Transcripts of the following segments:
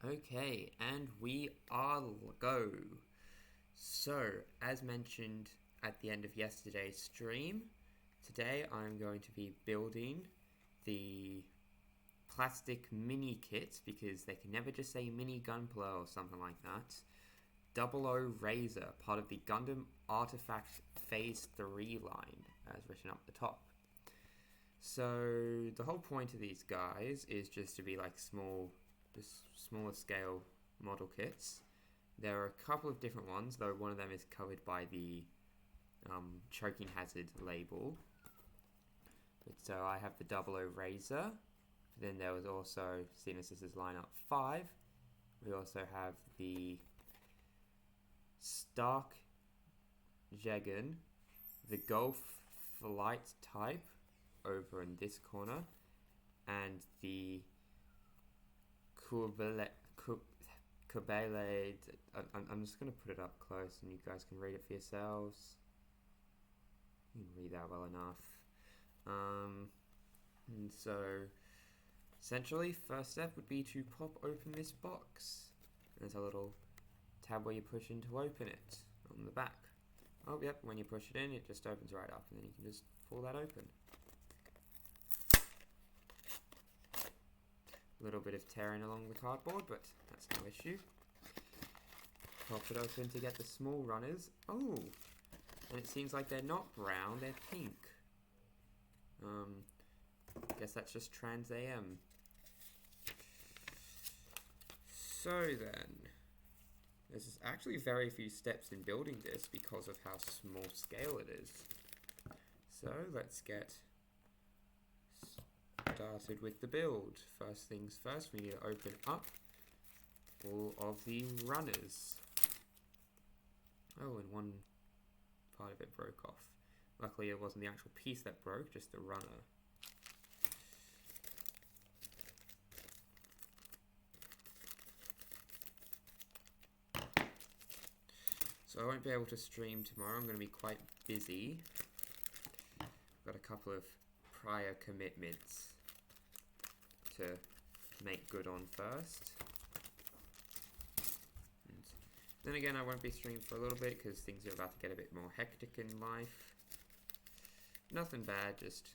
Okay, and we are go. So, as mentioned at the end of yesterday's stream, today I'm going to be building the plastic mini kits because they can never just say mini gunpla or something like that. Double O Raister, part of the Gundam Artifact Phase 3 line, as written up the top. So, the whole point of these guys is just to be like smaller scale model kits. There are a couple of different ones, though one of them is covered by the choking hazard label. So I have the Double O Raister. Then there was also, seeing as this is lineup 5, we also have the Stark Jegan, the Gulf Flight type over in this corner, and the Kubele. I'm just going to put it up close and you guys can read it for yourselves. You can read that well enough. And so, essentially, first step would be to pop open this box. There's a little tab where you push in to open it on the back. Oh, yep, when you push it in, it just opens right up, and then you can just pull that open. A little bit of tearing along the cardboard, but that's no issue. Pop it open to get the small runners. Oh, and it seems like they're not brown, they're pink. Guess that's just Trans AM. So then, there's actually very few steps in building this because of how small scale it is. So let's get started with the build. First things first, we need to open up all of the runners. Oh, and one part of it broke off. Luckily it wasn't the actual piece that broke, just the runner. So I won't be able to stream tomorrow, I'm going to be quite busy. I've got a couple of prior commitments to make good on first. And then again, I won't be streaming for a little bit because things are about to get a bit more hectic in life. Nothing bad, just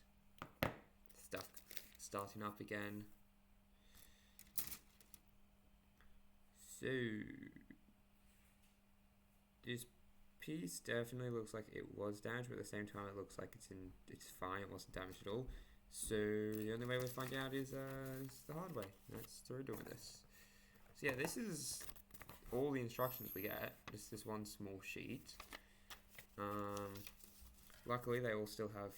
stuff starting up again. So, this piece definitely looks like it was damaged, but at the same time it looks like it's fine, it wasn't damaged at all. So the only way we find out is the hard way. That's through doing this. So yeah, this is all the instructions we get, just this one small sheet. Luckily they all still have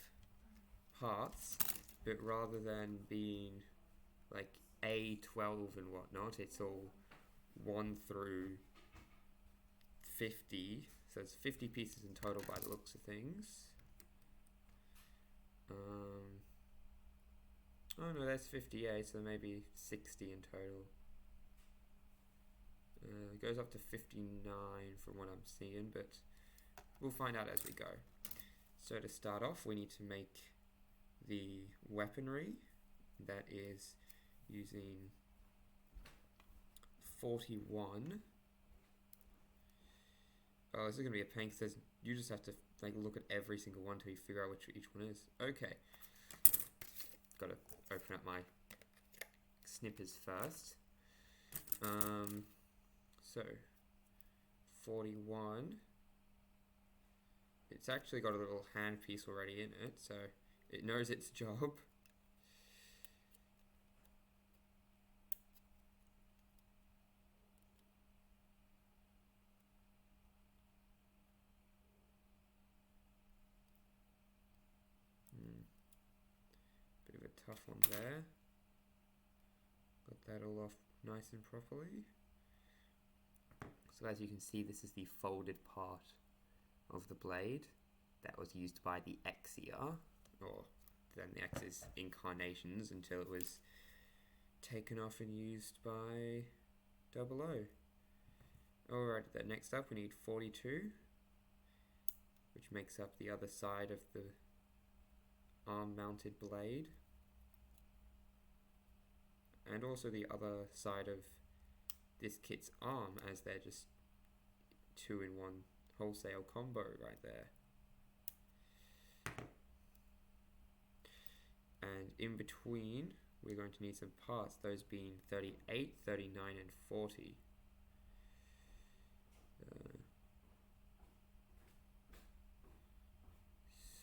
parts, but rather than being like A12 and whatnot, it's all 1 through 50, so it's 50 pieces in total by the looks of things. Oh no, that's 58, so maybe 60 in total. It goes up to 59 from what I'm seeing, but we'll find out as we go. So to start off, we need to make the weaponry. That is using 41. Oh, this is going to be a pain because you just have to like look at every single one till you figure out which each one is. Okay. Got to open up my snippers first. So 41. It's actually got a little handpiece already in it, so it knows its job. Bit of a tough one there. Got that all off nice and properly. So as you can see, this is the folded part of the blade that was used by the Exia, or then the X's incarnations until it was taken off and used by Double O. Alright, then next up we need 42, which makes up the other side of the arm-mounted blade, and also the other side of this kit's arm, as they're just 2-in-1 wholesale combo right there. And in between, we're going to need some parts, those being 38, 39, and 40.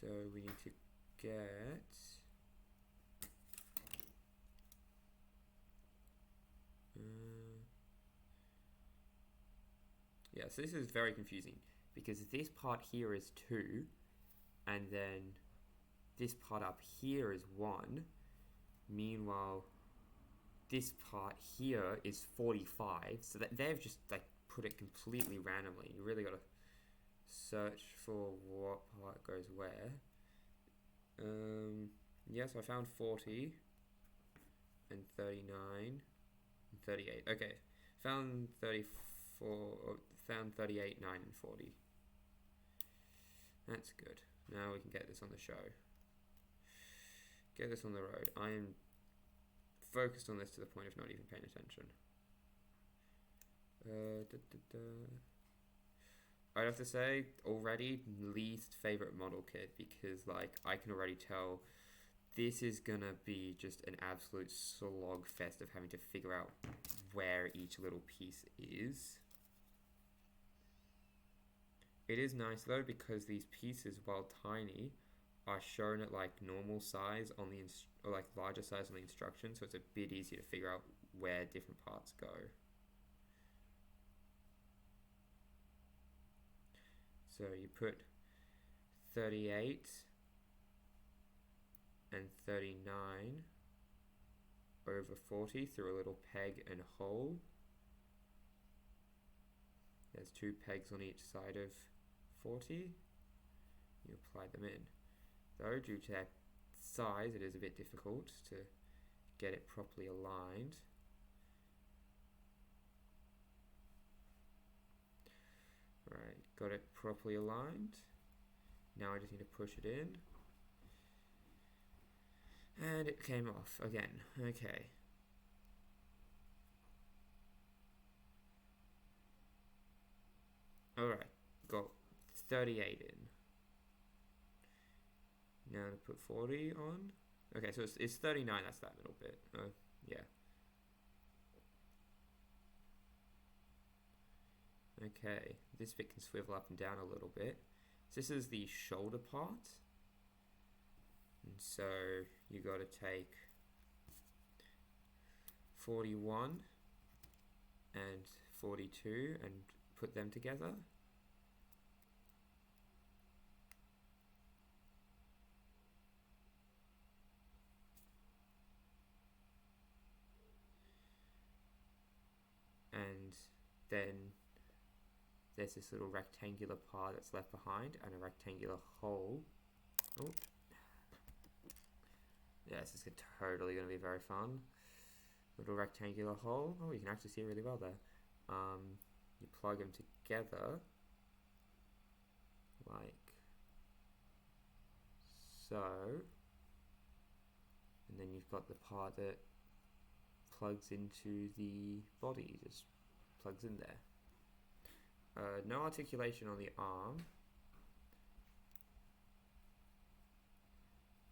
So we need to get... yeah, so this is very confusing because this part here is 2 and then this part up here is 1. Meanwhile, this part here is 45, so that they've just like put it completely randomly. You really got to search for what part goes where. Yes, I found 40 and 39 and 38. Okay, found 34, found 38, 9 and 40. That's good. Now we can get this on the show. Get this on the road. I am focused on this to the point of not even paying attention. I'd have to say, already, least favorite model kit, because like I can already tell this is gonna be just an absolute slog fest of having to figure out where each little piece is. It is nice though, because these pieces, while tiny, are shown at like normal size on the or like larger size on the instructions, so it's a bit easier to figure out where different parts go. So you put 38 and 39 over 40 through a little peg and hole. There's 2 pegs on each side of 40. You apply them in. Though, due to that size, it is a bit difficult to get it properly aligned. Right, got it properly aligned. Now I just need to push it in. And it came off again. Okay. Alright, got 38 in. Now to put 40 on. Okay, so it's 39, that's that middle bit. Yeah. Okay, this bit can swivel up and down a little bit. So this is the shoulder part. And so you got to take 41 and 42 and put them together. And then there's this little rectangular part that's left behind and a rectangular hole. Oh. Yeah, this is totally going to be very fun. Little rectangular hole. Oh, you can actually see it really well there. You plug them together like so. And then you've got the part that plugs into the body, just plugs in there. No articulation on the arm.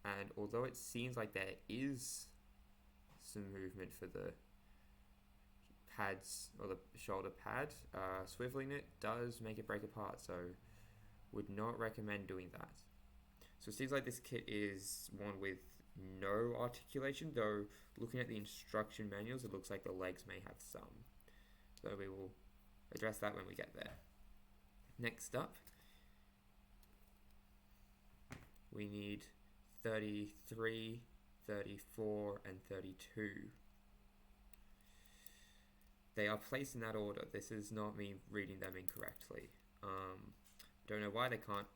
And although it seems like there is some movement for the pads or the shoulder pad, swiveling it does make it break apart, so would not recommend doing that. So it seems like this kit is one with no articulation, though looking at the instruction manuals, it looks like the legs may have some. So we will address that when we get there. Next up, we need 33, 34, and 32. They are placed in that order. This is not me reading them incorrectly. Don't know why they can't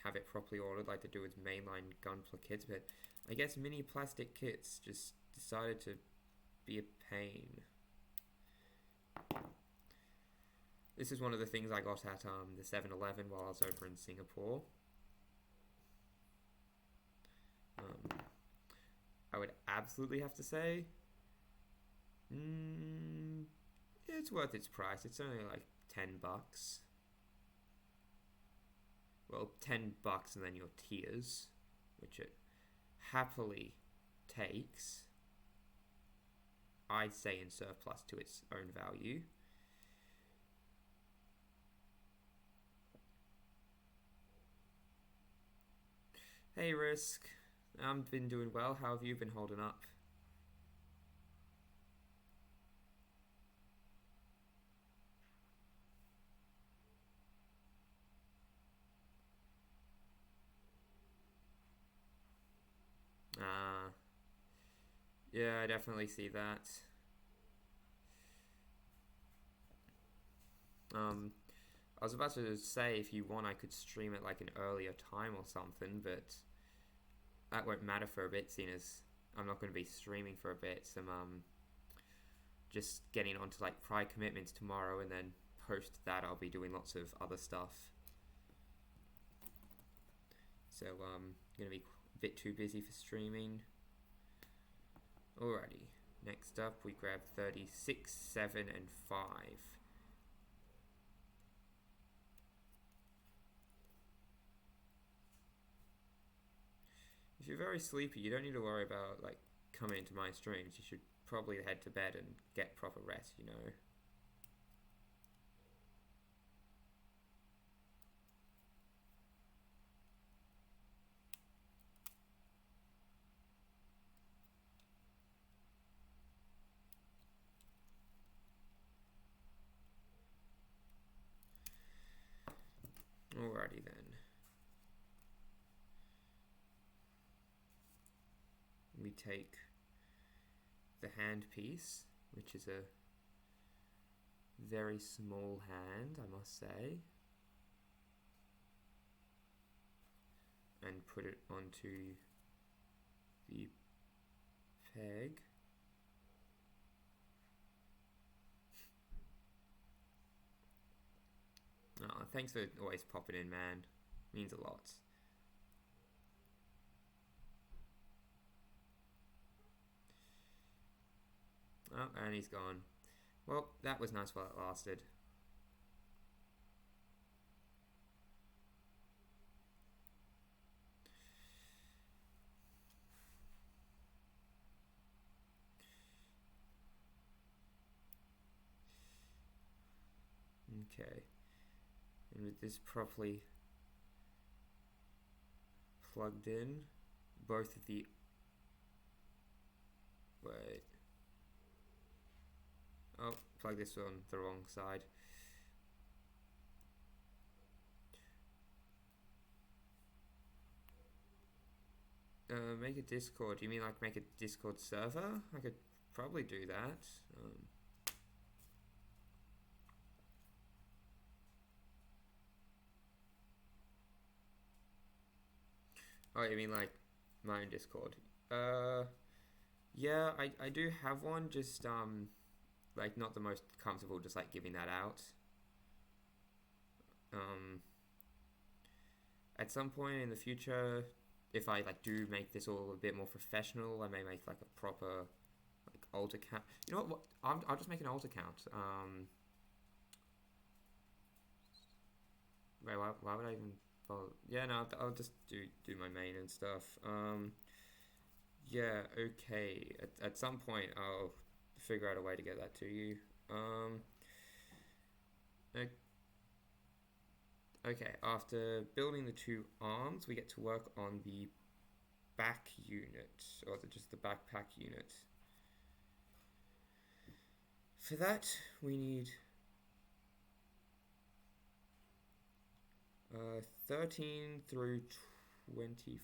have it properly ordered like they do with mainline Gunpla kits, but I guess mini plastic kits just decided to be a pain. This is one of the things I got at the 7-Eleven while I was over in Singapore. I would absolutely have to say, it's worth its price. It's only like $10. Well, $10 and then your tiers, which it happily takes, I'd say, in surplus to its own value. Hey Risk, I've been doing well. How have you been holding up? Yeah, I definitely see that. I was about to say, if you want, I could stream at like an earlier time or something, but that won't matter for a bit, seeing as I'm not going to be streaming for a bit. So just getting onto like prior commitments tomorrow, and then post that I'll be doing lots of other stuff. So going to be a bit too busy for streaming. Alrighty, next up we grab 36, 7, and 5. If you're very sleepy, you don't need to worry about like coming into my streams. You should probably head to bed and get proper rest, you know. Alrighty then. We take the hand piece, which is a very small hand, I must say, and put it onto the peg. Oh, thanks for always popping in, man. Means a lot. Oh, and he's gone. Well, that was nice while it lasted. Okay. And with this properly plugged in, both of the... Wait. Oh, plug this on the wrong side. Make a Discord. You mean like make a Discord server? I could probably do that. Oh, you mean like my own Discord? Yeah, I do have one, just like not the most comfortable just like giving that out. At some point in the future, if I like do make this all a bit more professional, I may make like a proper like alt account. You know what? I'll just make an alt account. Wait, why would I even follow? Yeah, no, I'll just do my main and stuff. Yeah, okay. At some point, I'll figure out a way to get that to you. Okay, after building the two arms, we get to work on the back unit, or just the backpack unit. For that, we need 13 through 24.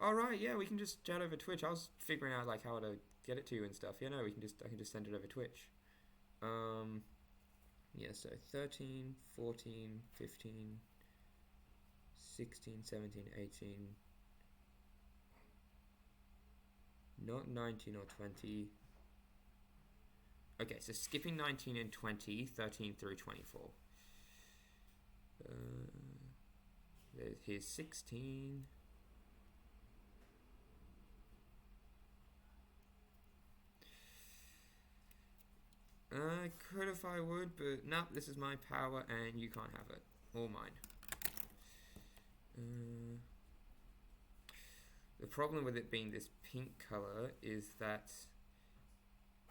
Alright, yeah, we can just chat over Twitch. I was figuring out like how to get it to you and stuff. Yeah, no, I can just send it over Twitch. Yeah, so 13, 14, 15, 16, 17, 18, not 19 or 20. Okay, so skipping 19 and 20, 13 through 24. Here's 16. I could if I would, but no, this is my power and you can't have it. All mine. The problem with it being this pink color is that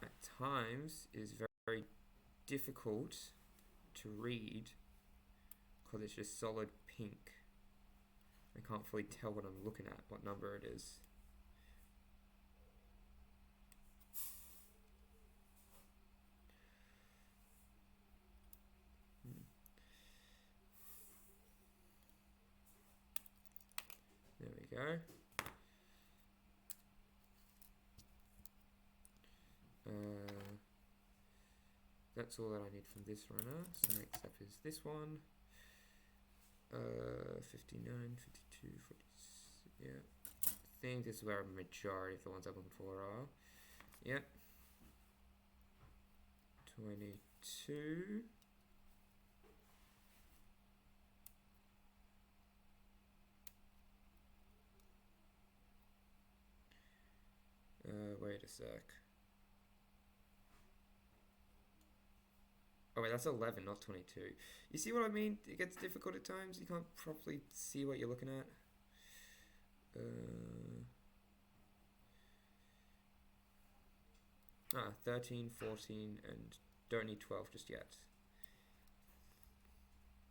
at times is very difficult to read because it's just solid pink. I can't fully tell what I'm looking at, what number it is. There we go. That's all that I need from this runner. So next up is this one. 59, 52, 40, yeah. I think this is where a majority of the ones I'm looking for are. Yep. 22. Wait a sec. Oh wait, that's 11, not 22. You see what I mean? It gets difficult at times. You can't properly see what you're looking at. 13, 14, and don't need 12 just yet.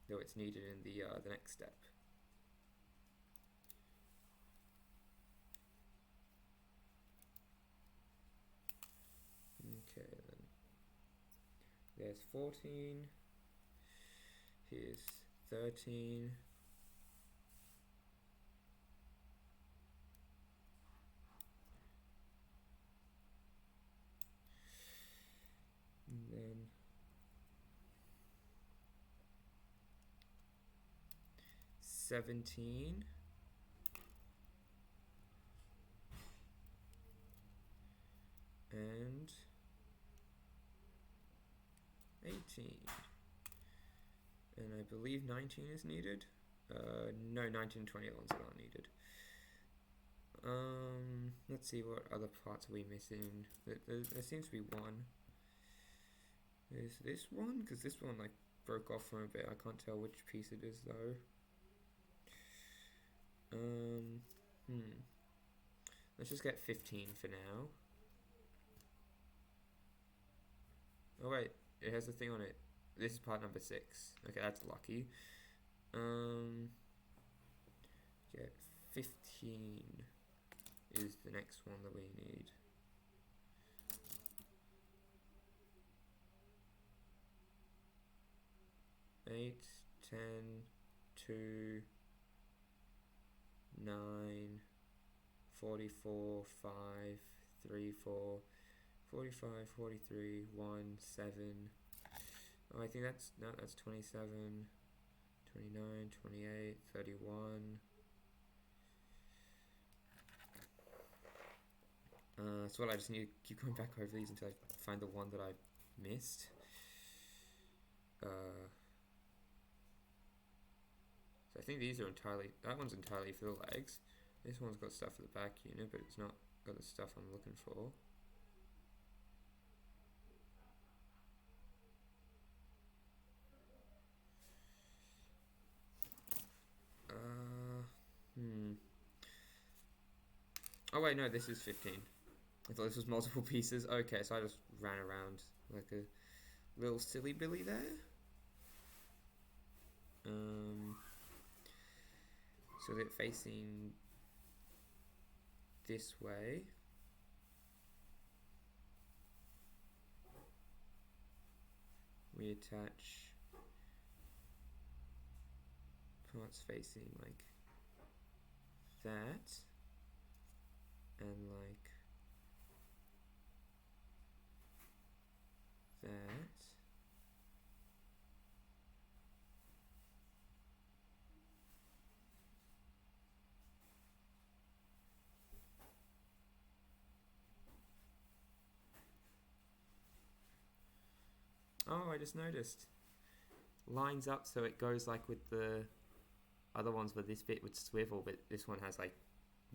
Though it's needed in the next step. Okay then. There's 14. Here's 13. And then 17. And 18. And I believe 19 is needed. No, 19 and 20 are the ones that aren't needed. Let's see, what other parts are we missing? There seems to be one. Is this one? Because this one like broke off from a bit. I can't tell which piece it is though. Let's just get 15 for now. Oh wait, it has a thing on it. This is part number 6. Okay, that's lucky. Get 15 is the next one that we need. Eight, 10, 2, 9, 44, 5, 3, 4, 45, 43, 1, 7. Oh, I think that's 27, 29, 28, 31. So what I just need to keep going back over these until I find the one that I missed. So I think these are entirely, that one's entirely for the legs. This one's got stuff for the back unit, but it's not got the stuff I'm looking for. Oh wait, no, this is 15. I thought this was multiple pieces. Okay, so I just ran around like a little silly Billy there. So they're facing this way. We attach parts facing like that, and like that. Oh, I just noticed. Lines up so it goes like with the other ones where this bit would swivel, but this one has like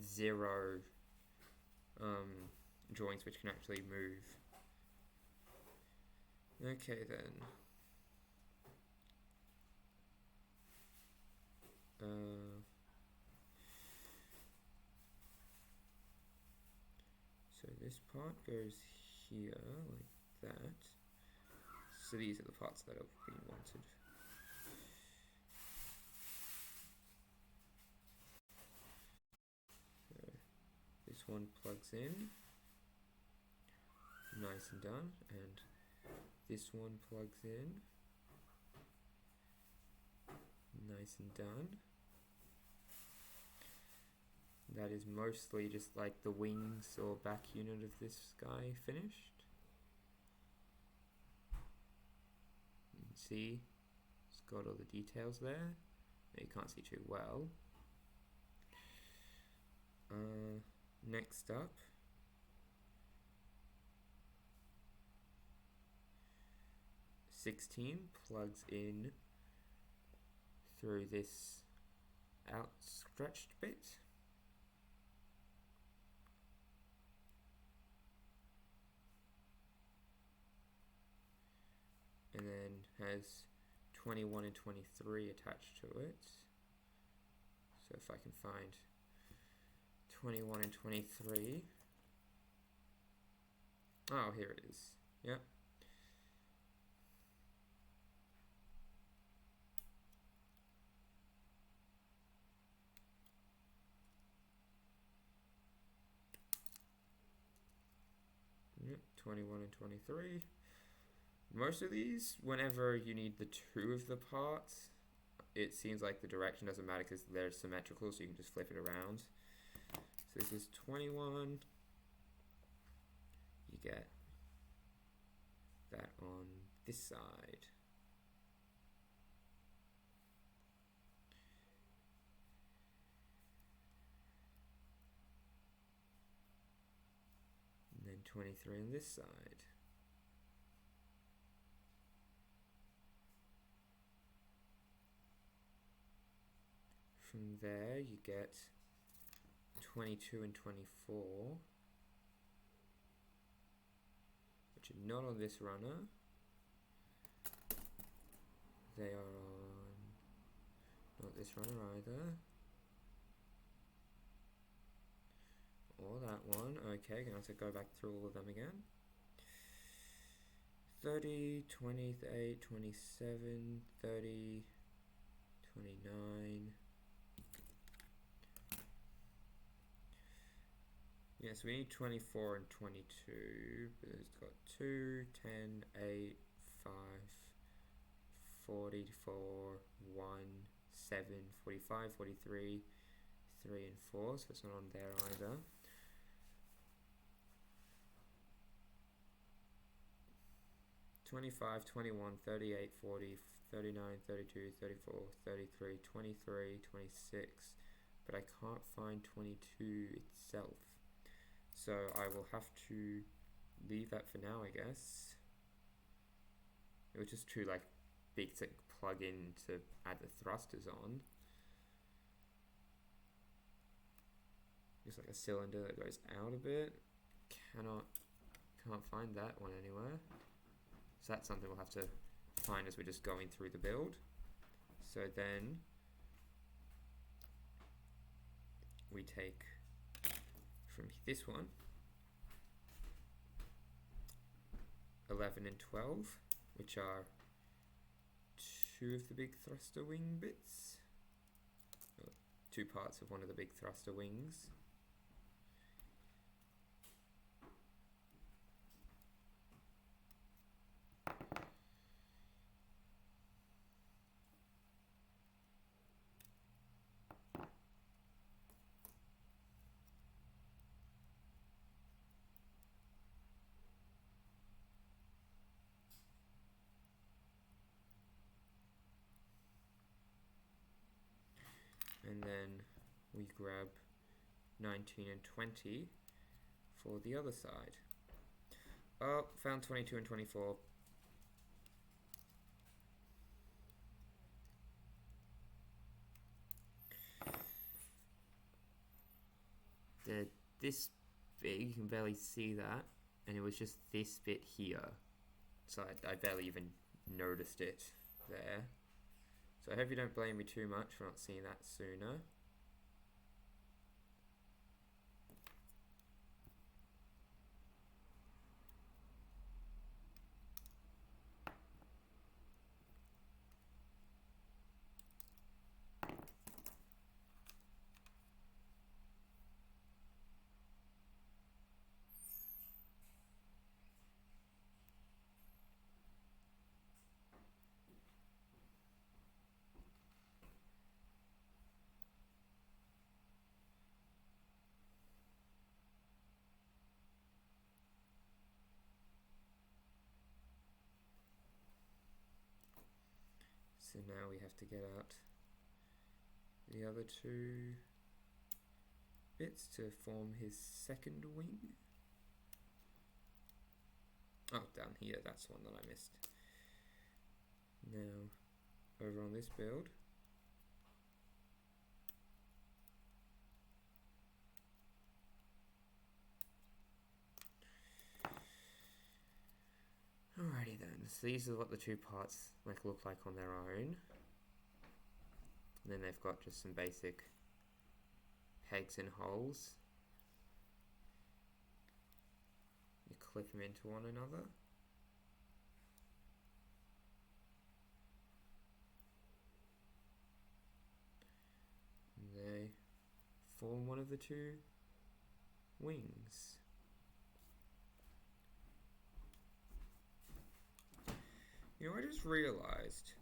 0 joints which can actually move. Okay then. So this part goes here, like that. So these are the parts that have been wanted. So this one plugs in, nice and done, and this one plugs in, nice and done. That is mostly just like the wings or back unit of this guy finished. You can see it's got all the details there. You can't see too well. Next up, '16 plugs in through this outstretched bit. And then has 21 and 23 attached to it. So if I can find 21 and 23. Oh, here it is. Yep. Yep, 21 and 23. Most of these, whenever you need the two of the parts, it seems like the direction doesn't matter because they're symmetrical, so you can just flip it around. So this is 21. You get that on this side. And then 23 on this side. From there you get 22 and 24, which are not on this runner. They are on not this runner either. Or that one. Okay, gonna have to go back through all of them again. 30, 28, 27, 30, 29. Yes, we need 24 and 22, but it's got 2, 10, 8, 5, 44, 1, 7, 45, 43, 3 and 4, so it's not on there either. $25, 21, 38, 40, 39, 32, 34, 33, 23, 26, but I can't find 22 itself. So I will have to leave that for now, I guess. It was just too like big to plug in to add the thrusters on. Just like a cylinder that goes out a bit. Can't find that one anywhere. So that's something we'll have to find as we're just going through the build. So then we take from this one 11 and 12, which are two of the big thruster wing bits, two parts of one of the big thruster wings. And then we grab 19 and 20 for the other side. Oh, found 22 and 24. They're this big, you can barely see that, and it was just this bit here. so I barely even noticed it there. So I hope you don't blame me too much for not seeing that sooner. So now we have to get out the other two bits to form his second wing. Oh, down here, that's one that I missed. Now, over on this build, alrighty then, so these are what the two parts look like on their own. And then they've got just some basic pegs and holes. You clip them into one another. And they form one of the two wings. You know, I just realised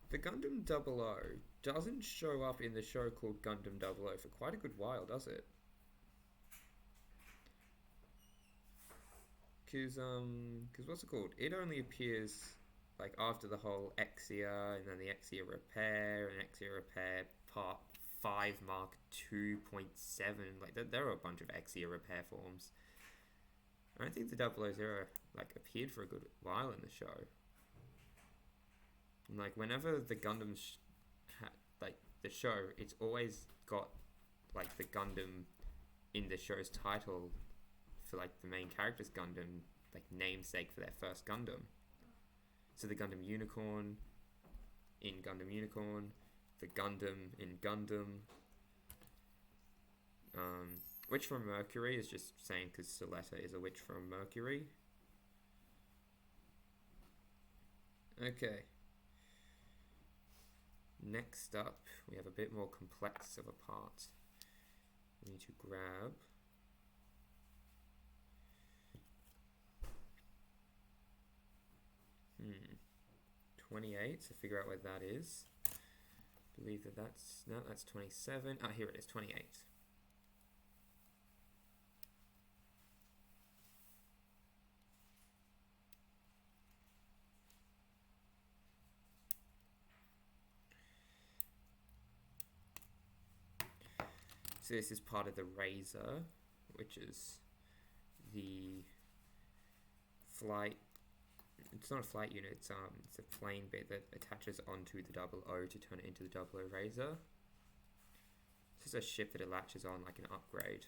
the Gundam 00 doesn't show up in the show called Gundam 00 for quite a good while, does it? Cause what's it called? It only appears like after the whole Exia and then the Exia Repair and Exia Repair Part 5 Mark 2.7. Like there are a bunch of Exia Repair forms. I don't think the 000 like appeared for a good while in the show. And, like whenever the Gundam like the show, it's always got like the Gundam in the show's title for like the main character's Gundam, like namesake for their first Gundam. So the Gundam Unicorn in Gundam Unicorn, the Gundam in Gundam. Witch from Mercury is just saying because Soletta is a witch from Mercury. Okay. Next up, we have a bit more complex of a part. We need to grab 28, so figure out where that is. Believe that's, no, that's 27. Ah, here it is, 28. So this is part of the Raister, which is the flight. It's not a flight unit. It's a plane bit that attaches onto the 00 to turn it into the 00 Raister. This is a ship that it latches on like an upgrade.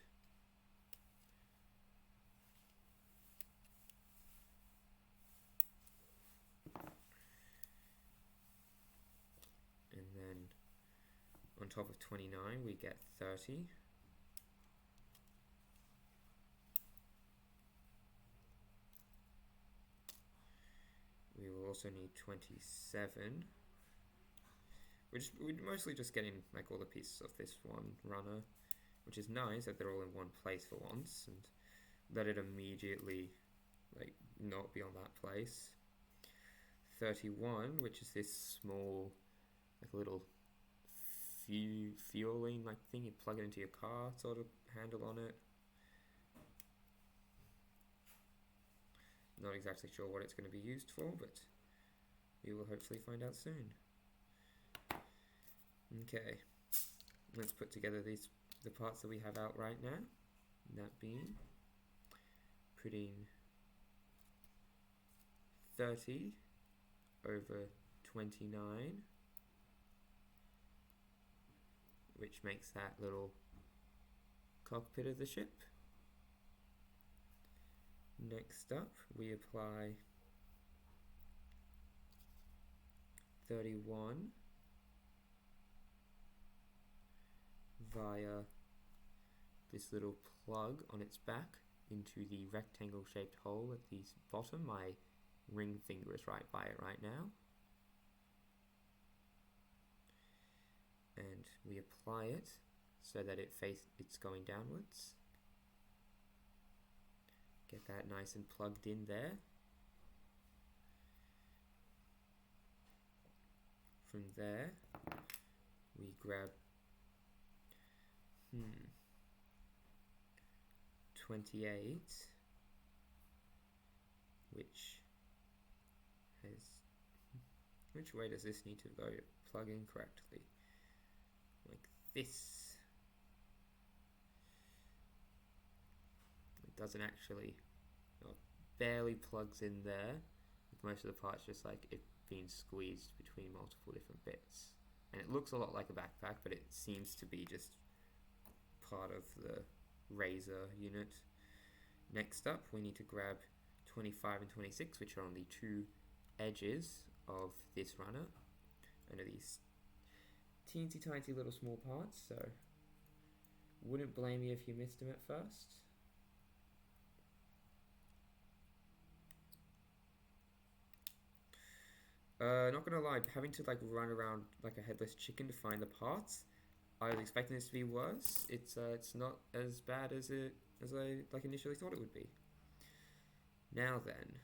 And then on top of 29 we get 30. We will also need 27. We're mostly just getting like all the pieces of this one runner, which is nice that they're all in one place for once, and let it immediately like not be on that place. 31, which is this small like little fueling like thing, you plug it into your car sort of handle on it. Not exactly sure what it's going to be used for, but we will hopefully find out soon. Okay, let's put together the parts that we have out right now. That being putting 30 over 29, which makes that little cockpit of the ship. Next up, we apply 31 via this little plug on its back into the rectangle shaped hole at the bottom. My ring finger is right by it right now. And we apply it so that it's going downwards. Get that nice and plugged in there. From there, we grab 28, which way does this need to go to plug in correctly? Like this. It doesn't actually, barely plugs in there, with most of the parts just like it being squeezed between multiple different bits. And it looks a lot like a backpack, but it seems to be just part of the Raister unit. Next up, we need to grab 25 and 26, which are on the two edges of this runner. And are these teensy tiny little small parts, so wouldn't blame you if you missed them at first. Not gonna lie, having to like run around like a headless chicken to find the parts, I was expecting this to be worse. It's not as bad as I like initially thought it would be. Now then,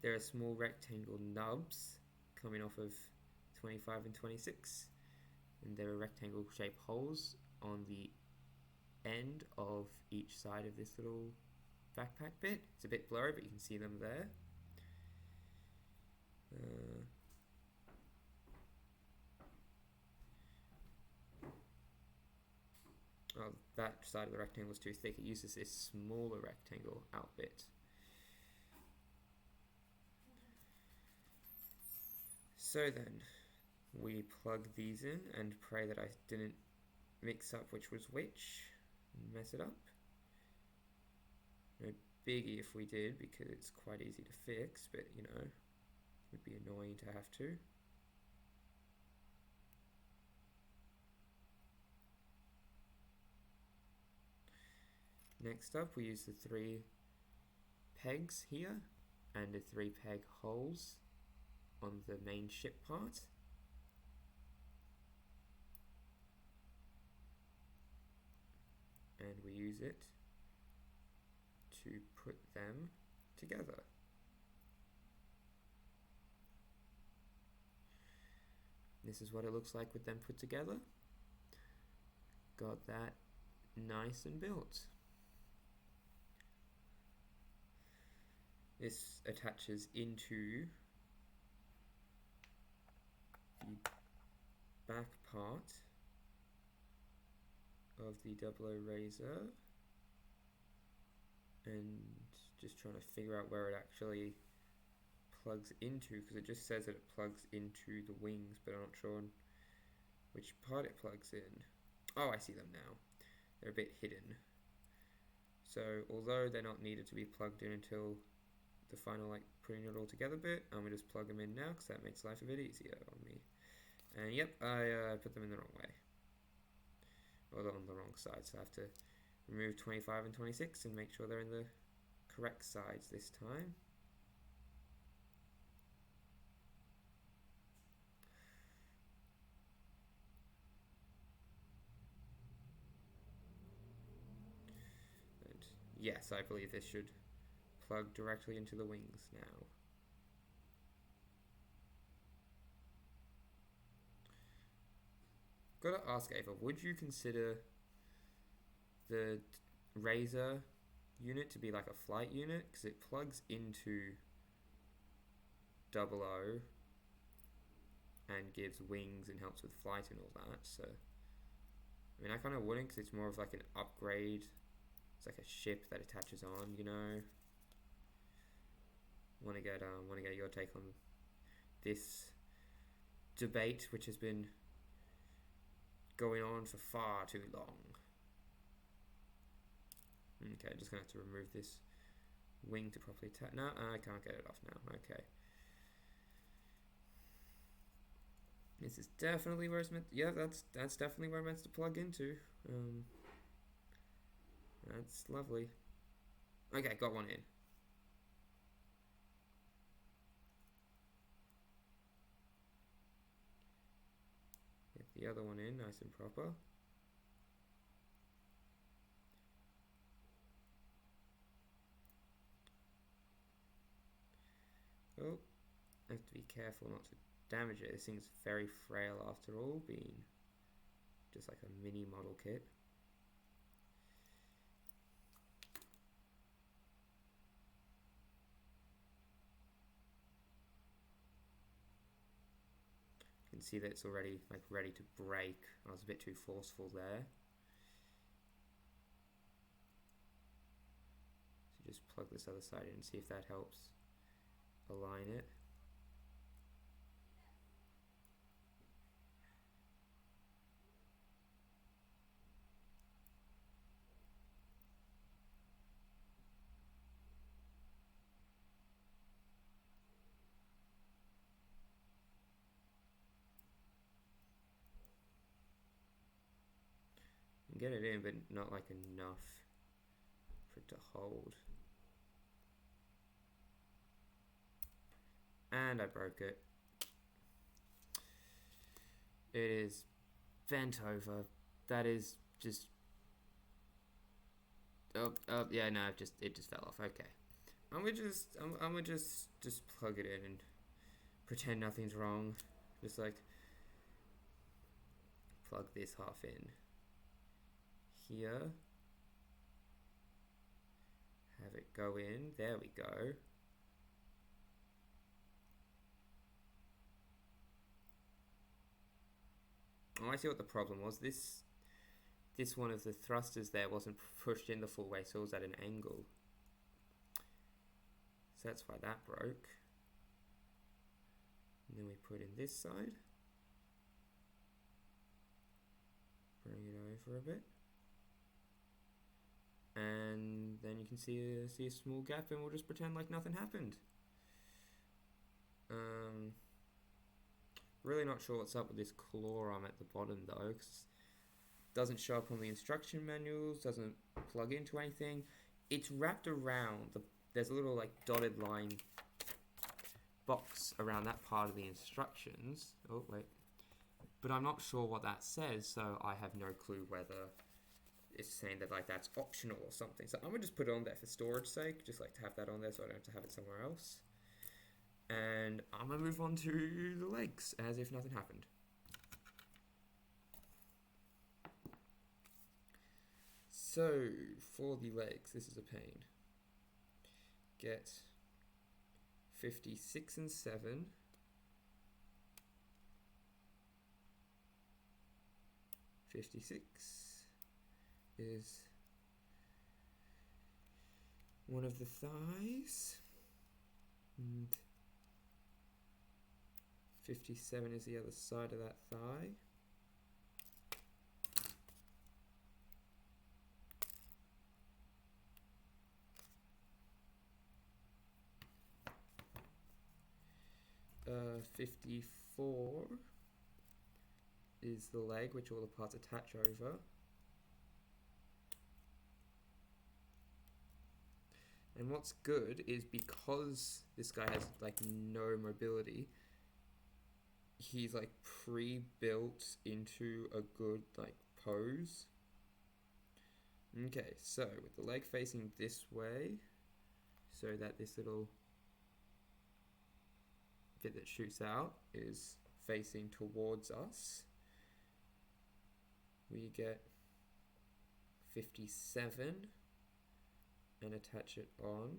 there are small rectangle nubs coming off of 25 and 26, and there are rectangle shaped holes on the end of each side of this little backpack bit. It's a bit blurry, but you can see them there. That side of the rectangle is too thick. It uses this smaller rectangle out bit. So then, we plug these in and pray that I didn't mix up which was which and mess it up. No biggie if we did, because it's quite easy to fix, but you know, it would be annoying to have to. Next up, we use the 3 pegs here and the 3 peg holes on the main ship part. And we use it to put them together. This is what it looks like with them put together. Got that nice and built. This attaches into the back part of the 00 Raister, and just trying to figure out where it actually plugs into, because it just says that it plugs into the wings, but I'm not sure on which part it plugs in. Oh, I see them now. They're a bit hidden. So although they're not needed to be plugged in until the final like putting it all together bit, I'm gonna just plug them in now because that makes life a bit easier on me. And yep, I put them in the wrong way, or on the wrong side, so I have to remove 25 and 26 and make sure they're in the correct sides this time. And yes, I believe this should plug directly into the wings now. Gotta ask Ava, would you consider the Raister unit to be like a flight unit? Because it plugs into 00 and gives wings and helps with flight and all that, so I mean I kind of wouldn't, because it's more of like an upgrade. It's like a ship that attaches on, you know. Want to get your take on this debate, which has been going on for far too long. Okay, just gonna have to remove this wing to properly attach. No, I can't get it off now. Okay. This is definitely where it's meant. Yeah, that's definitely where it's meant to plug into. That's lovely. Okay, got one in. Get the other one in, nice and proper. Oh, I have to be careful not to damage it. This thing's very frail after all, being just like a mini model kit. You can see that it's already like ready to break. I was a bit too forceful there. So just plug this other side in and see if that helps align it. Get it in, but not like enough for it to hold. And I broke it. It is bent over. That is just. Oh, yeah, no, it just fell off. Okay, I'm gonna just plug it in and pretend nothing's wrong. Just like plug this half in here. Have it go in. There we go. Oh, I see what the problem was. This one of the thrusters there wasn't pushed in the full way, so it was at an angle. So that's why that broke. And then we put in this side. Bring it over a bit. And then you can see a small gap, and we'll just pretend like nothing happened. Really not sure what's up with this claw arm at the bottom though, because it doesn't show up on the instruction manuals, doesn't plug into anything. It's wrapped around, there's a little like dotted line box around that part of the instructions. Oh wait, but I'm not sure what that says, so I have no clue whether it's saying that like that's optional or something. So I'm gonna just put it on there for storage sake, just like to have that on there so I don't have to have it somewhere else. And I'm gonna move on to the legs as if nothing happened. So for the legs, this is a pain. Get 56 and 7. .56 is one of the thighs, and 57 is the other side of that thigh. Uh, 54 is the leg, which all the parts attach over. And what's good is because this guy has like no mobility, he's like pre-built into a good like pose. Okay, so with the leg facing this way, so that this little bit that shoots out is facing towards us, we get 57 and attach it on.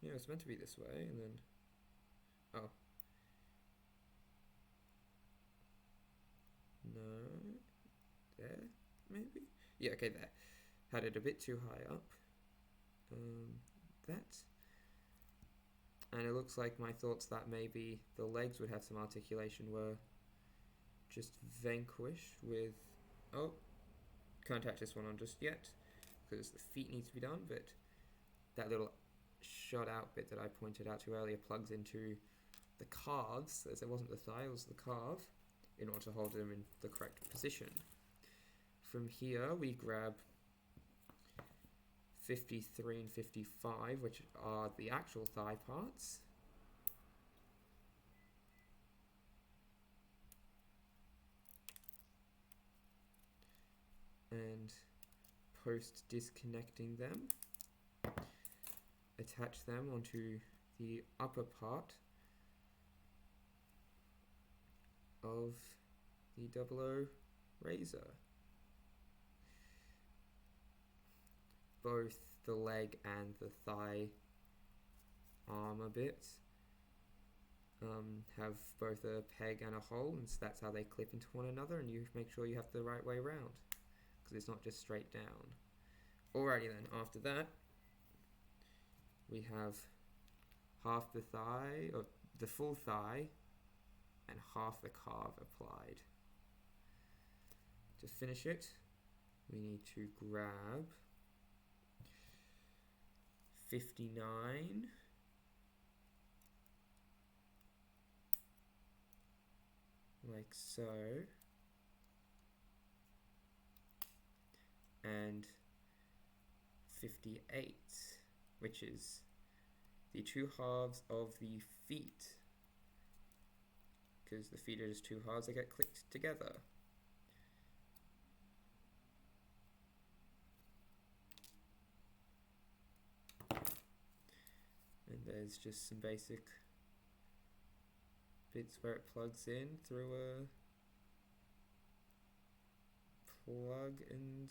Yeah, it's meant to be this way, and then oh no, there maybe, yeah, okay, there, had it a bit too high up. That, and it looks like my thoughts that maybe the legs would have some articulation were just vanquished with, oh, can't attach this one on just yet because the feet need to be done, but that little shot out bit that I pointed out to earlier plugs into the calves, as it wasn't the thigh, it was the calf, in order to hold them in the correct position. From here we grab 53 and 55, which are the actual thigh parts. And post disconnecting them, attach them onto the upper part of the 00 Raiser. Both the leg and the thigh armor bits have both a peg and a hole, and so that's how they clip into one another, and you make sure you have the right way around, because it's not just straight down. Alrighty then, after that we have half the thigh, or the full thigh, and half the calf applied. To finish it, we need to grab 59, like so, and 58, which is the two halves of the feet, because the feet are just two halves that get clicked together. And there's just some basic bits where it plugs in through a plug and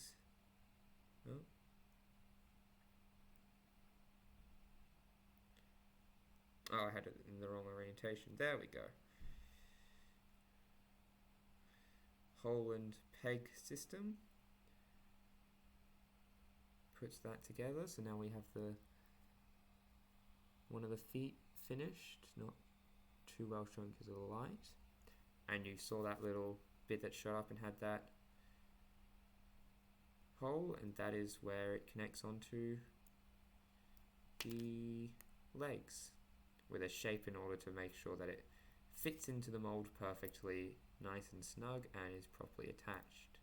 oh, I had it in the wrong orientation. There we go. Hole and peg system. Puts that together, so now we have the one of the feet finished, not too well shown because of the light. And you saw that little bit that shot up and had that hole, and that is where it connects onto the legs with a shape in order to make sure that it fits into the mold perfectly, nice and snug, and is properly attached.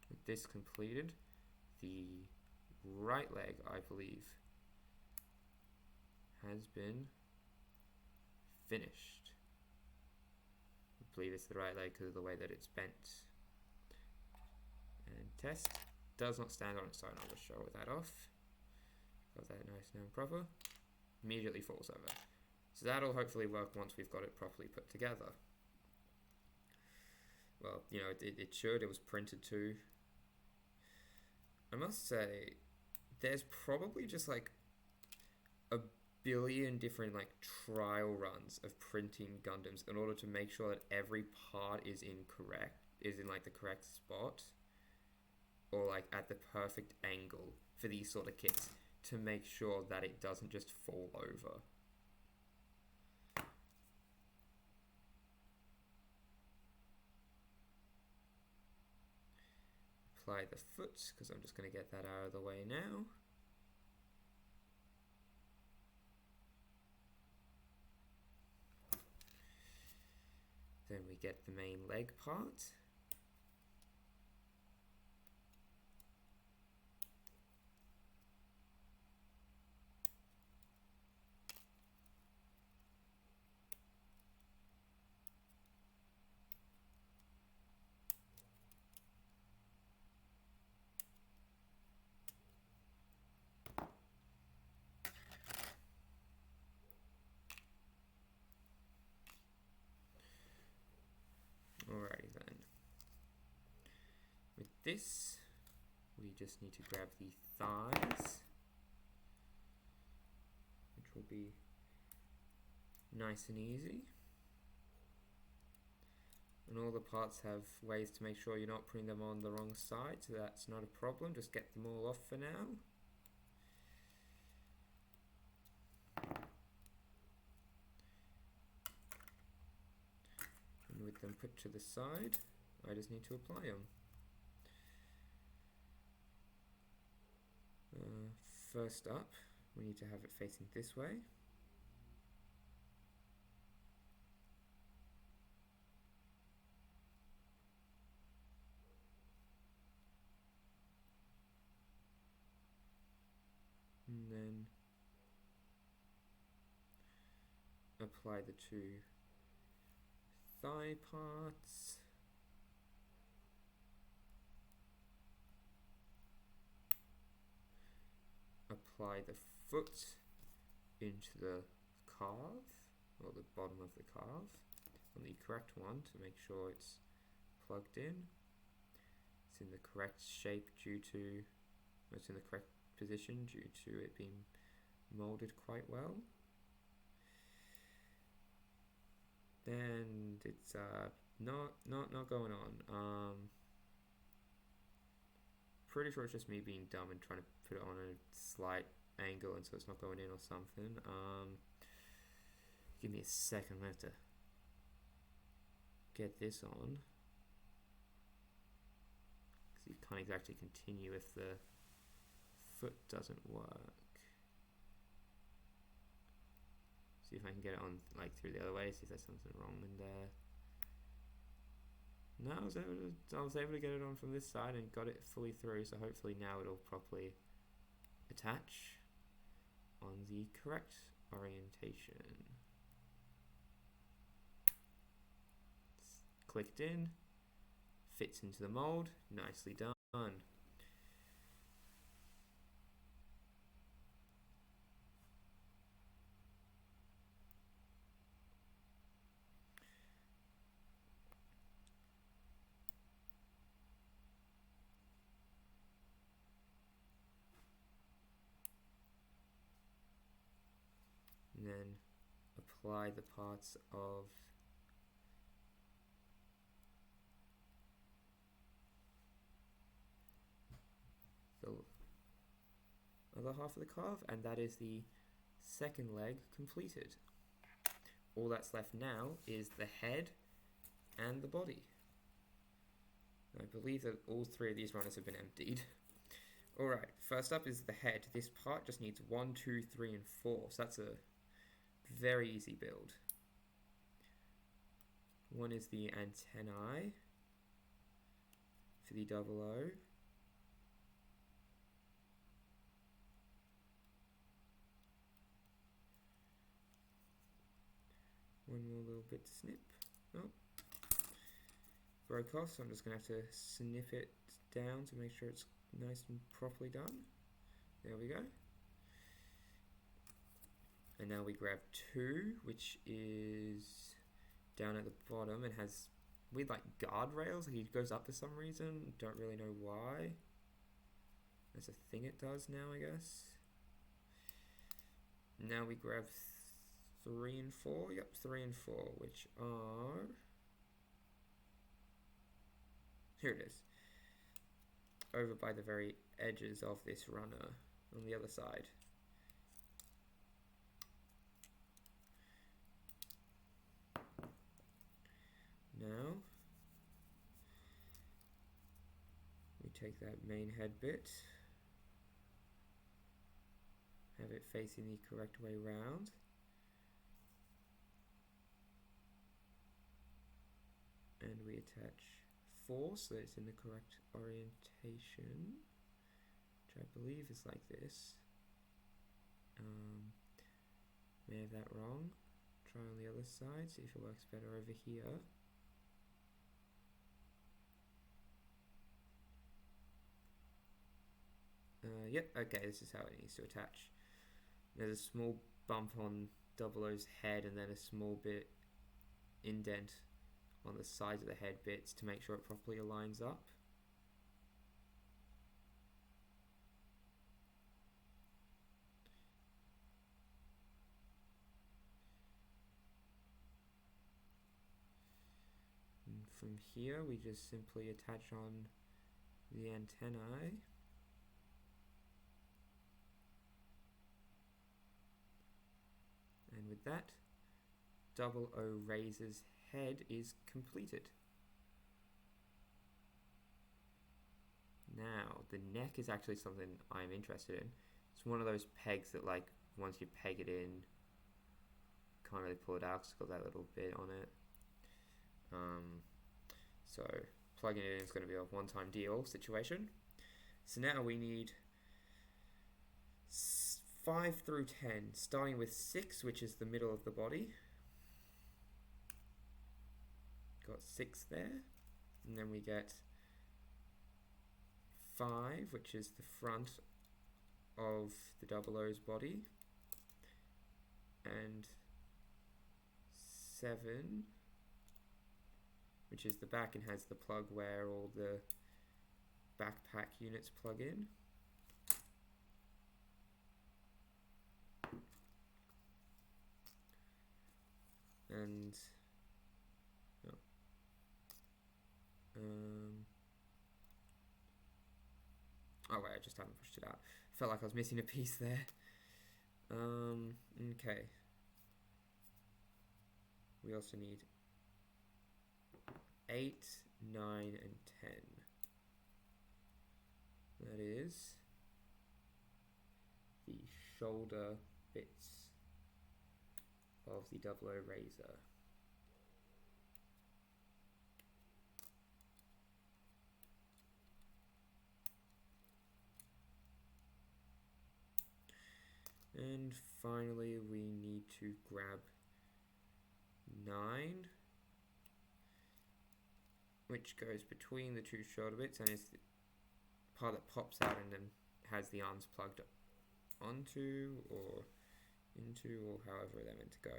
With this completed, the right leg, I believe, has been finished. I believe it's the right leg because of the way that it's bent. And test does not stand on its own. I'll just show that off. Got that nice and proper. Immediately falls over. So that'll hopefully work once we've got it properly put together. Well, you know, it should. It was printed too. I must say, there's probably just like a billion different like trial runs of printing Gundams in order to make sure that every part is in like the correct spot, or like at the perfect angle for these sort of kits, to make sure that it doesn't just fall over. Apply the foot, because I'm just going to get that out of the way now. Then we get the main leg part. Alrighty then. With this, we just need to grab the thighs, which will be nice and easy. And all the parts have ways to make sure you're not putting them on the wrong side, so that's not a problem. Just get them all off for now. And with them put to the side, I just need to apply them. First up, we need to have it facing this way. And then apply the two thigh parts. Apply the foot into the calf, or the bottom of the calf, on the correct one to make sure it's plugged in. It's in the correct shape it's in the correct position due to it being molded quite well. And it's not going on. Pretty sure it's just me being dumb and trying to put it on a slight angle and so it's not going in or something. Give me a second, I have to get this on. Because you can't exactly continue if the foot doesn't work. See if I can get it on like through the other way, see if there's something wrong in there. No, I was able to get it on from this side and got it fully through, so hopefully now it'll properly attach on the correct orientation. It's clicked in, fits into the mold, nicely done. And then apply the parts of the other half of the calf, and that is the second leg completed. All that's left now is the head and the body. I believe that all three of these runners have been emptied. Alright, first up is the head. This part just needs 1, 2, 3, and 4, so that's a very easy build. One is the antennae for the 00. One more little bit to snip. Oh, broke off, so I'm just going to have to snip it down to make sure it's nice and properly done. There we go. And now we grab 2, which is down at the bottom and has weird like guardrails. He goes up for some reason. Don't really know why. That's a thing it does now, I guess. Now we grab 3 and 4. Yep, 3 and 4, which are... Here it is. Over by the very edges of this runner on the other side. Now, we take that main head bit, have it facing the correct way round, and we attach 4 so that it's in the correct orientation, which I believe is like this. May have that wrong. Try on the other side, see if it works better over here. Yep, okay, this is how it needs to attach. There's a small bump on 00's head and then a small bit indent on the sides of the head bits to make sure it properly aligns up. And from here we just simply attach on the antennae. And with that, 00 Raiser's head is completed. Now, the neck is actually something I'm interested in. It's one of those pegs that, like, once you peg it in, can't really pull it out because it's got that little bit on it. So plugging it in is going to be a one-time deal situation. So now we need 5 through 10, starting with 6, which is the middle of the body. Got 6 there. And then we get 5, which is the front of the 00's body. And 7, which is the back and has the plug where all the backpack units plug in. And oh wait, I just haven't pushed it out. Felt like I was missing a piece there. Okay. We also need 8, 9, and 10. That is the shoulder bits of the 00 Raister. And finally, we need to grab 9, which goes between the 2 shoulder bits and is the part that pops out and then has the arms plugged onto or into, or however they're meant to go.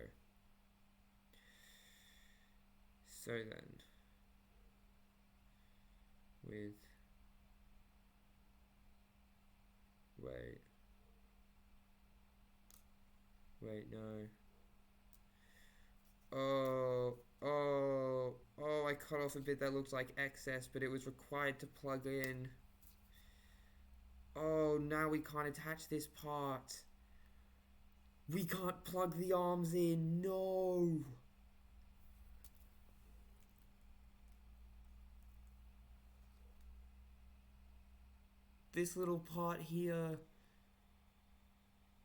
So then, with wait, no. Oh, I cut off a bit that looked like excess, but it was required to plug in. Oh, now we can't attach this part. We can't plug the arms in, no! This little part here,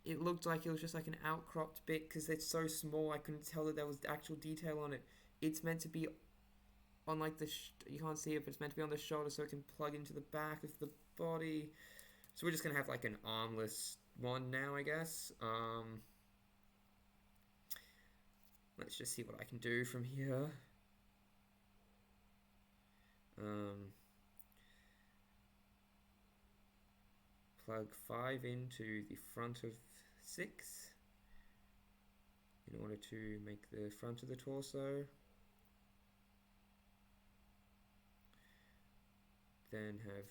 it looked like it was just like an outcropped bit because it's so small I couldn't tell that there was actual detail on it. It's meant to be on like the, you can't see it, but it's meant to be on the shoulder so it can plug into the back of the body. So we're just going to have like an armless one now, I guess. Let's just see what I can do from here. Plug 5 into the front of 6 in order to make the front of the torso. Then have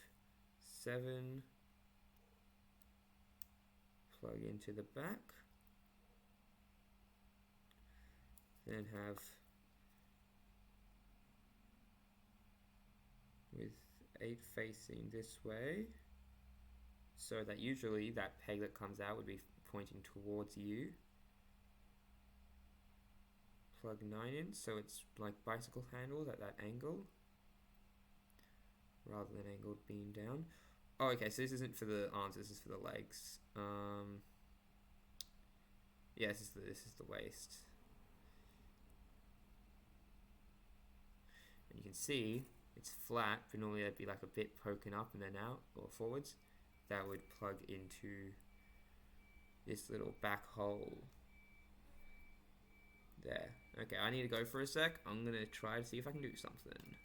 7 plug into the back. Then have with 8 facing this way, so that usually that peg that comes out would be pointing towards you. Plug 9 in, so it's like bicycle handles at that angle, rather than angled beam down. Oh, okay, so this isn't for the arms, this is for the legs. Yeah, this is the waist. And you can see it's flat, but normally that'd be like a bit poking up and then out or forwards. That would plug into this little back hole there. Okay, I need to go for a sec. I'm gonna try to see if I can do something.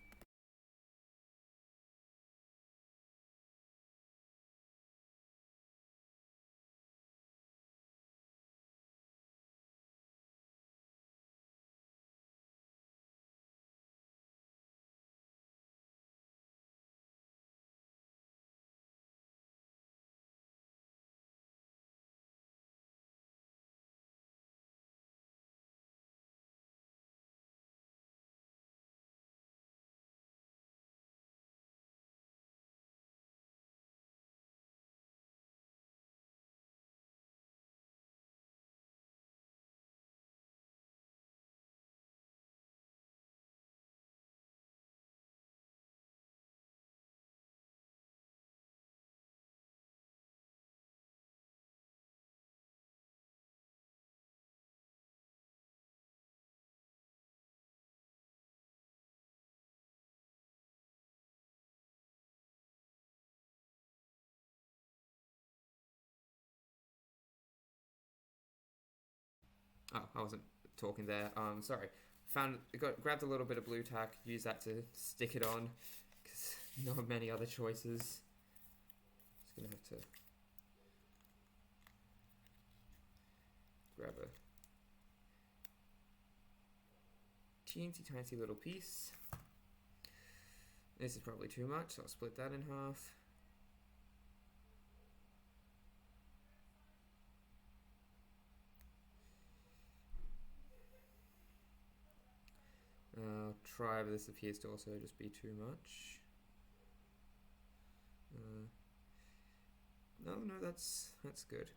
Oh, I wasn't talking there. Sorry. Grabbed a little bit of blue tack, used that to stick it on, because not many other choices. Just gonna have to grab a teensy tiny little piece. This is probably too much, so I'll split that in half. Try, but this appears to also just be too much. No, that's good.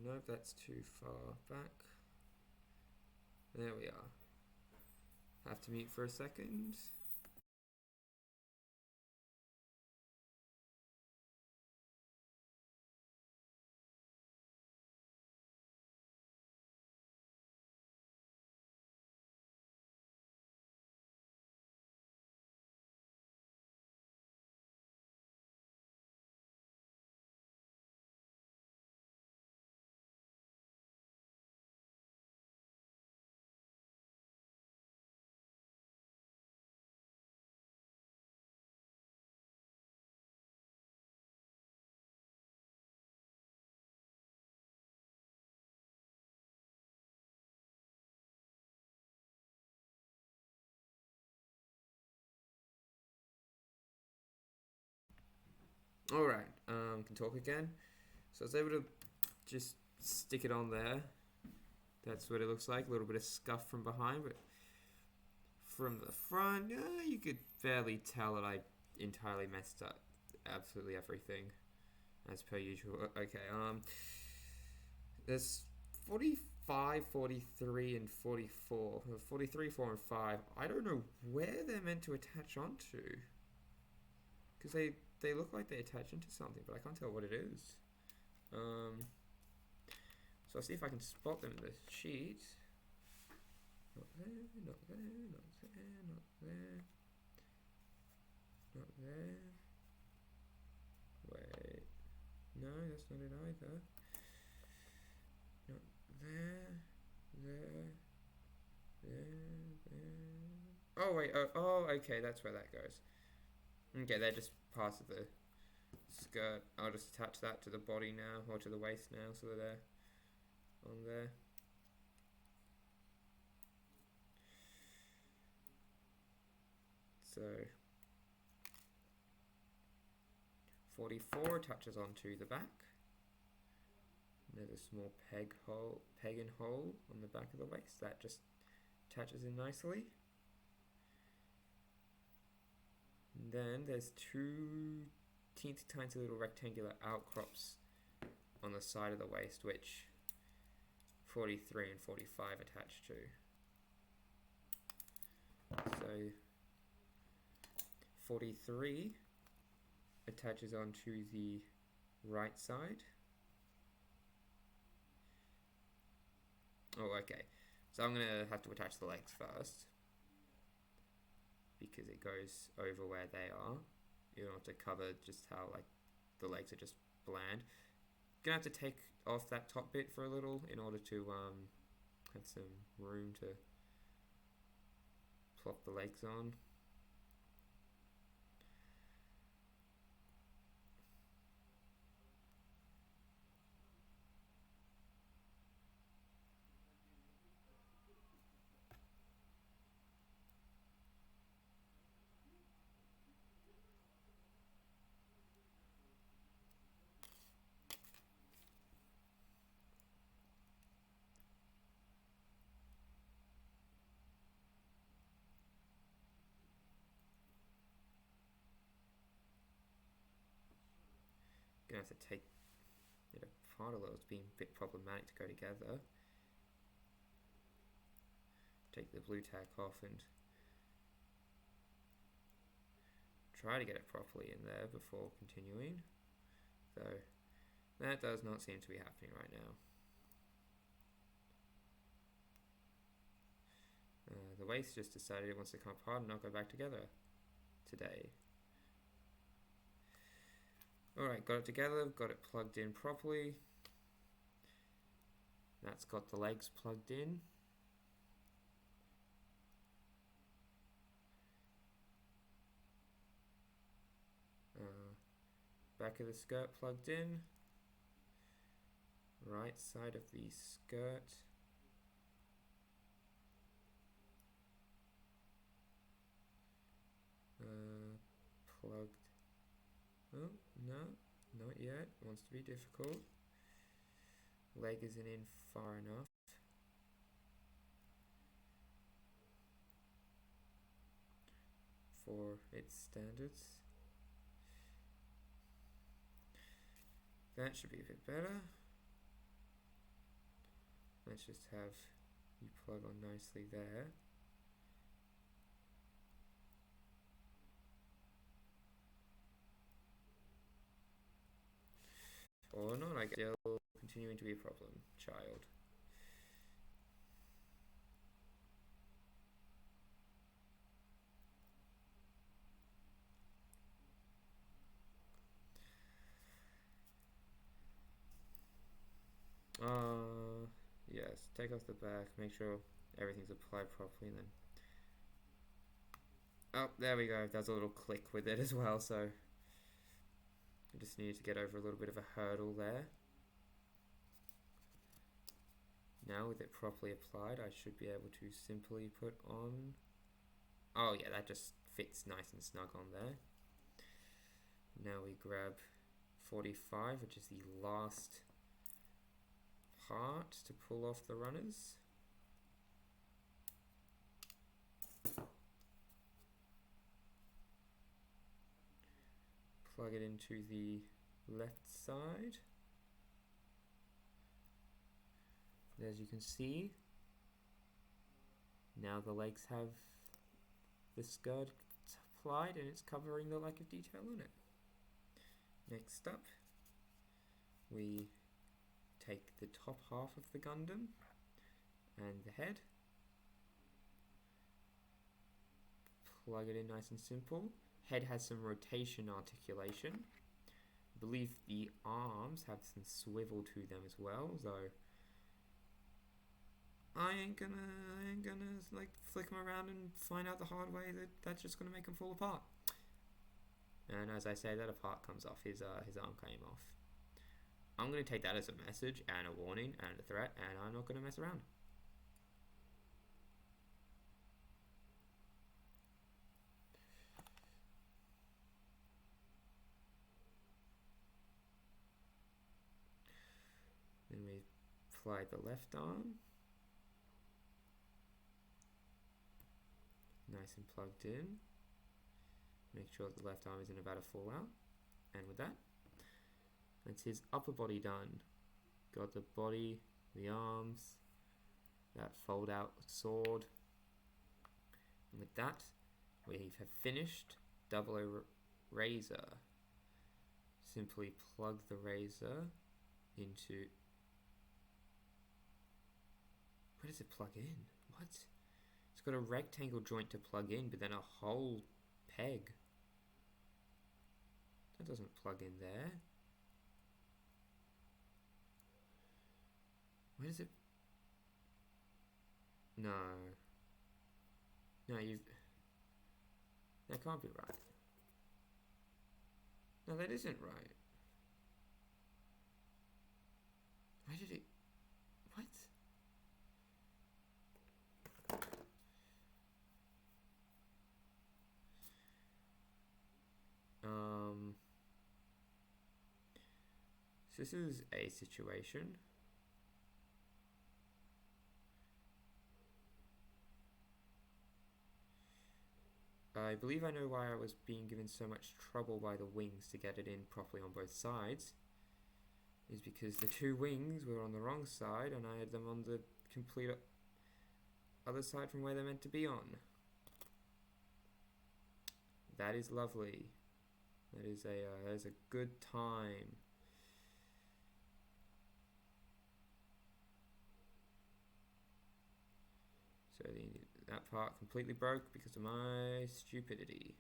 Nope, that's too far back. There we are. Have to mute for a second. Alright, can talk again. So I was able to just stick it on there. That's what it looks like. A little bit of scuff from behind, but from the front, you could barely tell that I entirely messed up absolutely everything, as per usual. Okay, there's 45, 43, and 44. 43, 4, and 5. I don't know where they're meant to attach onto, because they look like they attach into something, but I can't tell what it is. So I'll see if I can spot them in the sheet. Not there, not there, not there, not there. Not there. Wait. No, that's not it either. Not there. There. Oh, wait. Oh, okay. That's where that goes. Okay, they're just part of the skirt. I'll just attach that to the body now, or to the waist now, so they're there. On there. So 44 attaches onto the back. And there's a small peg and hole on the back of the waist that just attaches in nicely. And then there's two teensy tiny little rectangular outcrops on the side of the waist, which 43 and 45 attach to. So 43 attaches onto the right side. Oh, okay. So I'm going to have to attach the legs first, because it goes over where they are. You don't have to cover just how, like, the legs are just bland. Gonna have to take off that top bit for a little in order to have some room to plop the legs on. Gonna have to take it apart a little. It's being a bit problematic to go together. Take the blue tack off and try to get it properly in there before continuing. Though that does not seem to be happening right now. The waist just decided it wants to come apart and not go back together. today. Alright, got it together, got it plugged in properly. That's got the legs plugged in. Back of the skirt plugged in. Right side of the skirt. Plugged. Oh, no, not yet. Wants to be difficult. Leg isn't in far enough. For its standards. That should be a bit better. Let's just have you plug on nicely there. Or not, I guess. Still continuing to be a problem, child. Yes, take off the back, make sure everything's applied properly, and then... Oh, there we go, there's a little click with it as well, so... I just needed to get over a little bit of a hurdle there. Now with it properly applied, I should be able to simply put on... Oh yeah, that just fits nice and snug on there. Now we grab 45, which is the last part to pull off the runners. Plug it into the left side. And as you can see, now the legs have the skirt applied and it's covering the lack of detail on it. Next up, we take the top half of the Gundam and the head, plug it in nice and simple. Head has some rotation articulation. I believe the arms have some swivel to them as well, though I ain't gonna like flick them around and find out the hard way that that's just gonna make them fall apart. And as I say that, a part comes off, his arm came off. I'm gonna take that as a message and a warning and a threat, and I'm not gonna mess around. Then we apply the left arm. Nice and plugged in. Make sure the left arm isn't about to fall out. And with that, that's his upper body done. Got the body, the arms, that fold out sword. And with that, we have finished 00 Raister. Simply plug the Raister into... Where does it plug in? What? It's got a rectangle joint to plug in, but then a whole peg. That doesn't plug in there. Where does it... No. No, you've... That can't be right. No, that isn't right. Where did it... What? So this is a situation. I believe I know why I was being given so much trouble by the wings to get it in properly on both sides. Is because the two wings were on the wrong side and I had them on the complete other side from where they're meant to be on. That is lovely. That is a good time. So that part completely broke because of my stupidity.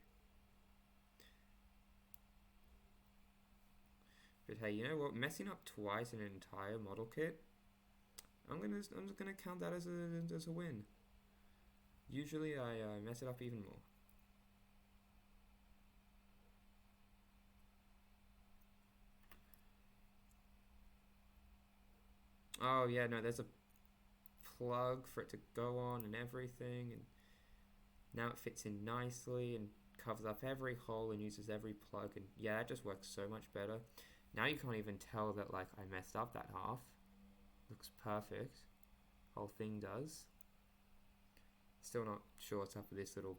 But hey, you know what? Messing up twice in an entire model kit, I'm just gonna count that as a win. Usually I mess it up even more. Oh yeah, no, there's a plug for it to go on and everything, and now it fits in nicely and covers up every hole and uses every plug, and yeah, that just works so much better. Now you can't even tell that like I messed up that half. Looks perfect. Whole thing does. Still not sure what's up with this little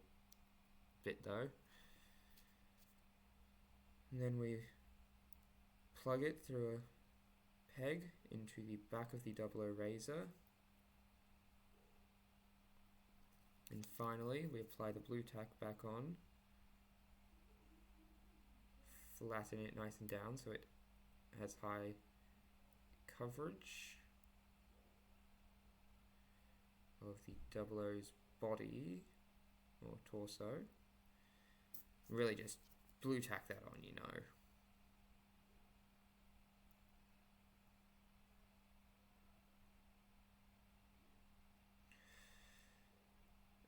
bit though. And then we plug it through a peg into the back of the 00 Raiser. And finally, we apply the blue tack back on. Flatten it nice and down so it has high coverage of the 00's body or torso. Really just blue tack that on, you know.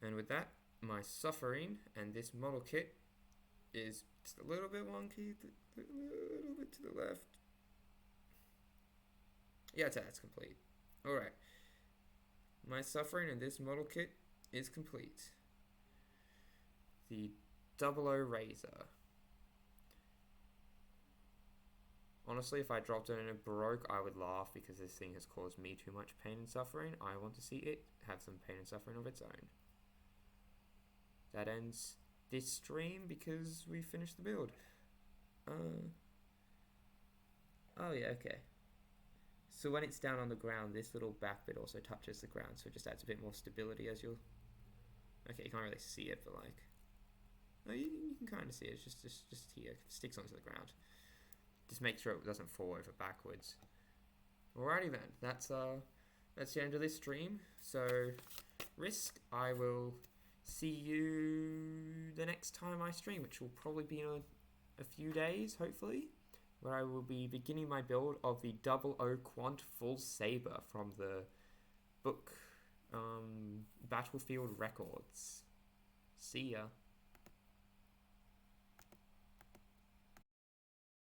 And with that, my suffering and this model kit is just a little bit wonky, a little bit to the left. Yeah, that's complete. Alright. My suffering and this model kit is complete. The 00 Raiser. Honestly, if I dropped it and it broke, I would laugh because this thing has caused me too much pain and suffering. I want to see it have some pain and suffering of its own. That ends this stream because we finished the build. Oh yeah, okay. So when it's down on the ground, this little back bit also touches the ground, so it just adds a bit more stability as you'll... Okay, you can't really see it, but like... No, you can kind of see it, it's just here, it sticks onto the ground. Just make sure it doesn't fall over backwards. Alrighty then, that's the end of this stream. So, Risk, I will see you the next time I stream, which will probably be in a few days, hopefully, where I will be beginning my build of the 00 Quant Full Saber from the book Battlefield Records. See ya.